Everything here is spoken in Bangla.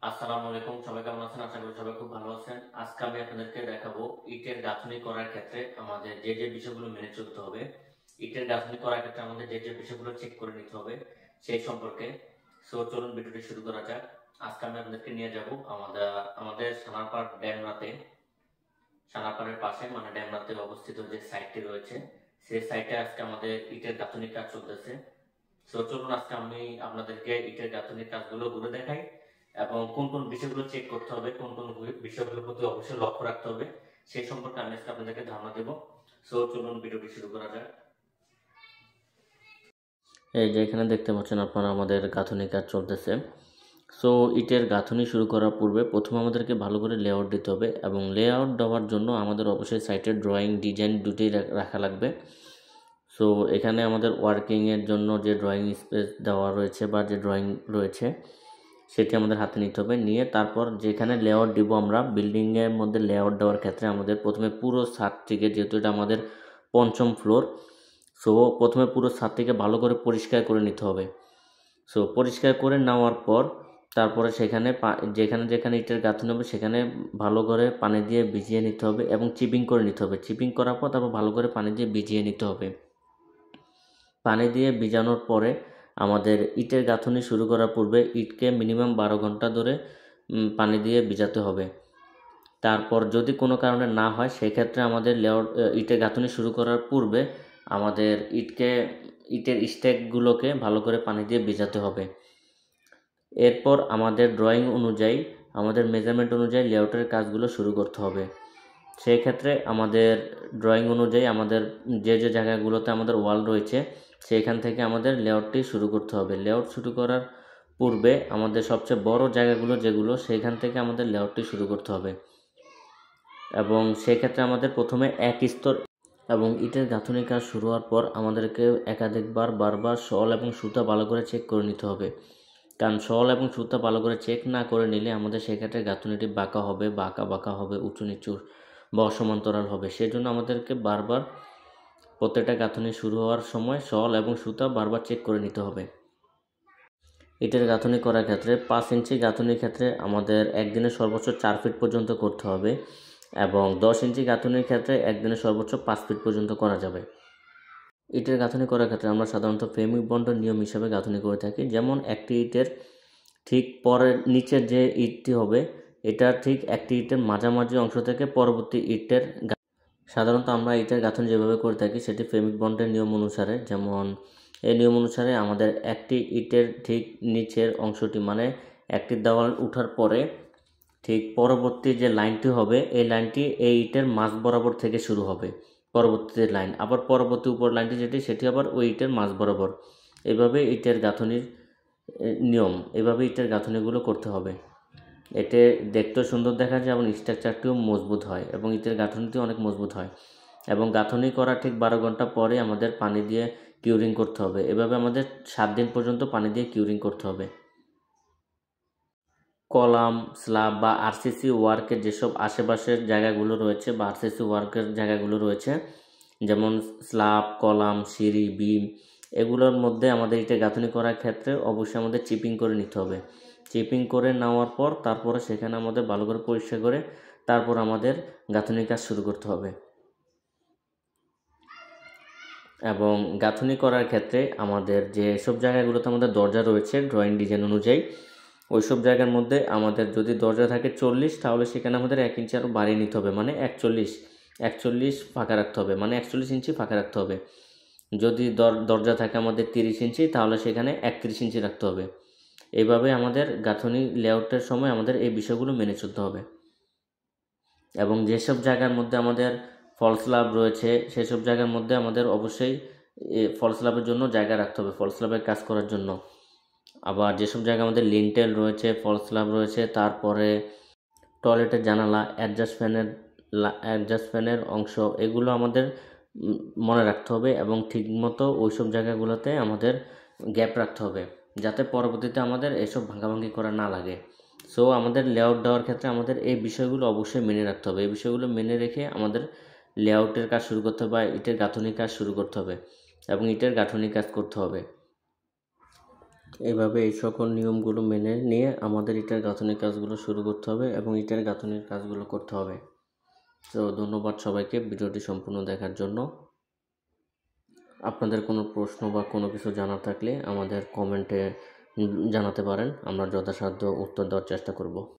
আসসালামু আলাইকুম, সবাই কেমন আছেন? আশা করি সবাই খুব ভালো আছেন। আজকে আমি আপনাদেরকে দেখাবো ইটের গাঁথনি করার ক্ষেত্রে আমাদের যে যে বিষয়গুলো মেনে চলতে হবে, ইটের গাঁথনি করার ক্ষেত্রে আমাদের যে যে বিষয়গুলো চেক করে নিতে হবে সেই সম্পর্কে। চলুন ভিডিওটি শুরু করা যাক। আজকে আমি আপনাদেরকে নিয়ে যাব আমাদের সানারপাড় ড্যামরাতে, সানারপাড়ের পাশে মানে ড্যামরাতে অবস্থিত যে সাইটটি রয়েছে সেই সাইটে আজকে আমাদের ইটের গাঁথনি কাজ চলতেছে। চলুন আজকে আমি আপনাদেরকে ইটের গাঁথনির কাজগুলো ঘুরে দেখাই এবং কোন কোন বিষয়গুলো চেক করতে হবে, কোন কোন বিষয়গুলোর প্রতি অবশ্যই লক্ষ্য রাখতে হবে সেই সম্পর্কে আমি আজকে আপনাদেরকে ধারণা দেব। চলুন ভিডিওটি শুরু করা যাক। এই যে এখানে দেখতে পাচ্ছেন আপনারা আমাদের গাঁথনি কাজ চলতেছে। ইটের গাঁথনি শুরু করার পূর্বে প্রথমে আমাদেরকে ভালো করে লেআউট দিতে হবে এবং লেআউট দেওয়ার জন্য আমাদের অবশ্যই সাইটের ড্রয়িং ডিজাইন দুটোই রাখা লাগবে। এখানে আমাদের ওয়ার্কিংয়ের জন্য যে ড্রয়িং স্পেস দেওয়া রয়েছে বা যে ড্রয়িং রয়েছে সেটি আমাদের হাতে নিতে হবে। নিয়ে তারপর যেখানে লেআউট দিব আমরা বিল্ডিংয়ের মধ্যে লেআউট দেওয়ার ক্ষেত্রে আমাদের প্রথমে পুরো ছাদটিকে, যেহেতু এটা আমাদের পঞ্চম ফ্লোর, প্রথমে পুরো ছাদটিকে ভালো করে পরিষ্কার করে নিতে হবে। পরিষ্কার করে নেওয়ার পর তারপরে সেখানে যেখানে যেখানে ইটের গাঁথনি হবে সেখানে ভালো করে পানি দিয়ে ভিজিয়ে নিতে হবে এবং চিপিং করে নিতে হবে। চিপিং করার পর তারপর ভালো করে পানি দিয়ে ভিজিয়ে নিতে হবে। পানি দিয়ে ভিজানোর পরে আমাদের ইটের গাঁথনি শুরু করার পূর্বে ইটকে মিনিমাম 12 ঘন্টা ধরে পানি দিয়ে ভিজাতে হবে। তারপর যদি কোনো কারণে না হয় সেক্ষেত্রে আমাদের ইটের গাঁথনি শুরু করার পূর্বে আমাদের ইটের স্ট্যাকগুলোকে ভালো করে পানি দিয়ে ভিজাতে হবে। এরপর আমাদের ড্রয়িং অনুযায়ী, আমাদের মেজারমেন্ট অনুযায়ী লেআউটের কাজগুলো শুরু করতে হবে। সেই ক্ষেত্রে আমাদের ড্রয়িং অনুযায়ী আমাদের যে যে জায়গাগুলোতে আমাদের ওয়াল রয়েছে সেইখান থেকে আমাদের লেআউটটি শুরু করতে হবে। লেআউট শুরু করার পূর্বে আমাদের সবচেয়ে বড় জায়গাগুলো যেগুলো, সেইখান থেকে আমাদের লেআউটটি শুরু করতে হবে এবং সেক্ষেত্রে আমাদের প্রথমে এক স্তর এবং ইটের গাঁথনি কাজ শুরু হওয়ার পর আমাদেরকে একাধিকবার বারবার শল এবং সুতা ভালো করে চেক করে নিতে হবে। কারণ শল এবং সুতা ভালো করে চেক না করে নিলে আমাদের সেক্ষেত্রে গাঁথনিটি বাঁকা হবে, বাঁকা হবে, উঁচু নিচু বা অসমান্তরাল হবে। সেজন্য আমাদেরকে বারবার প্রত্যেকটা গাঁথনি শুরু হওয়ার সময় শল এবং সুতা বারবার চেক করে নিতে হবে। ইটের গাঁথনি করার ক্ষেত্রে 5 ইঞ্চি গাঁথনির ক্ষেত্রে আমাদের একদিনে সর্বোচ্চ 4 ফিট পর্যন্ত করতে হবে এবং 10 ইঞ্চি গাঁথনির ক্ষেত্রে একদিনে সর্বোচ্চ 5 ফিট পর্যন্ত করা যাবে। ইটের গাঁথনি করার ক্ষেত্রে আমরা সাধারণত ফ্রেমিক বন্ডের নিয়ম হিসাবে গাঁথনি করে থাকি। যেমন একটি ইটের ঠিক পরের নিচের যে ইটটি হবে এটা ঠিক একটি ইটের মাঝামাঝি অংশ থেকে পরবর্তী ইটের, সাধারণত আমরা ইটের গাঁথনি যেভাবে করে থাকি সেটি ফ্রেমিক বন্ডের নিয়ম অনুসারে। যেমন এই নিয়ম অনুসারে আমাদের একটি ইটের ঠিক নিচের অংশটি মানে একটি দেওয়াল উঠার পরে ঠিক পরবর্তী যে লাইনটি হবে এই লাইনটি এই ইটের মাঝ বরাবর থেকে শুরু হবে। পরবর্তী লাইন আবার পরবর্তী উপর লাইনটি সেটি আবার ওই ইটের মাঝ বরাবর। এভাবে ইটের গাঁথনির নিয়ম, এভাবে ইটের গাঁথনিগুলো করতে হবে। এতে দেখতেও সুন্দর দেখা যায় এবং স্ট্রাকচারটিও মজবুত হয় এবং ইটের গাঁথনিটিও অনেক মজবুত হয়। এবং গাঁথনি করা ঠিক 12 ঘন্টা পরে আমাদের পানি দিয়ে কিউরিং করতে হবে। এভাবে আমাদের 7 দিন পর্যন্ত পানি দিয়ে কিউরিং করতে হবে। কলাম, স্ল্যাব বা আরসিসি ওয়ার্কের যেসব আশেপাশের জায়গাগুলো রয়েছে বা আরসিসি ওয়ার্কের জায়গাগুলো রয়েছে, যেমন স্ল্যাব, কলাম, সিঁড়ি, বিম, এগুলোর মধ্যে আমাদের ইটের গাঁথনি করার ক্ষেত্রে অবশ্যই আমাদের চিপিং করে নিতে হবে। চিপিং করে নেওয়ার পর তারপরে সেখানে আমাদের ভালো করে পরিষ্কার করে তারপর আমাদের গাঁথনির কাজ শুরু করতে হবে। এবং গাঁথনি করার ক্ষেত্রে আমাদের যেসব জায়গাগুলোতে আমাদের দরজা রয়েছে ড্রয়িং ডিজাইন অনুযায়ী, ওইসব জায়গার মধ্যে আমাদের যদি দরজা থাকে 40 তাহলে সেখানে আমাদের 1 ইঞ্চি আরও বাড়িয়ে নিতে হবে, মানে 41 ফাঁকা রাখতে হবে, মানে 41 ইঞ্চি ফাঁকা রাখতে হবে। যদি দরজা থাকে আমাদের 30 ইঞ্চি তাহলে সেখানে 31 ইঞ্চি রাখতে হবে। এইভাবে আমাদের গাঁথনি লেআউটের সময় আমাদের এই বিষয়গুলো মেনে চলতে হবে। এবং যেসব জায়গার মধ্যে আমাদের ফলস স্ল্যাব রয়েছে সেসব জায়গার মধ্যে আমাদের অবশ্যই ফলস স্ল্যাবের জন্য জায়গা রাখতে হবে, ফলস স্ল্যাবের কাজ করার জন্য। আবার যেসব জায়গায় আমাদের লিন্টেল রয়েছে, ফলস স্ল্যাব রয়েছে, তারপরে টয়লেটের জানালা, অ্যাডজাস্ট ফ্যানের অংশ, এগুলো আমাদের মনে রাখতে হবে এবং ঠিকমতো ওইসব জায়গাগুলোতে আমাদের গ্যাপ রাখতে হবে যাতে পরবর্তীতে আমাদের এসব ভাঙাভাঙি করা না লাগে। আমাদের লেআউট দেওয়ার ক্ষেত্রে আমাদের এই বিষয়গুলো অবশ্যই মেনে রাখতে হবে। এই বিষয়গুলো মেনে রেখে আমাদের লেআউটের কাজ শুরু করতে হবে বা ইটের গাঁথনির কাজ শুরু করতে হবে এবং ইটের গাঁথনির কাজ করতে হবে। এভাবে এই সকল নিয়মগুলো মেনে নিয়ে আমাদের ইটের গাঁথনির কাজগুলো শুরু করতে হবে এবং ইটের গাঁথনির কাজগুলো করতে হবে। তো ধন্যবাদ সবাইকে ভিডিওটি সম্পূর্ণ দেখার জন্য। আপনাদের কোনো প্রশ্ন বা কোনো কিছু জানার থাকলে আমাদের কমেন্টে জানাতে পারেন, আমরা যথাসাধ্য উত্তর দেওয়ার চেষ্টা করব।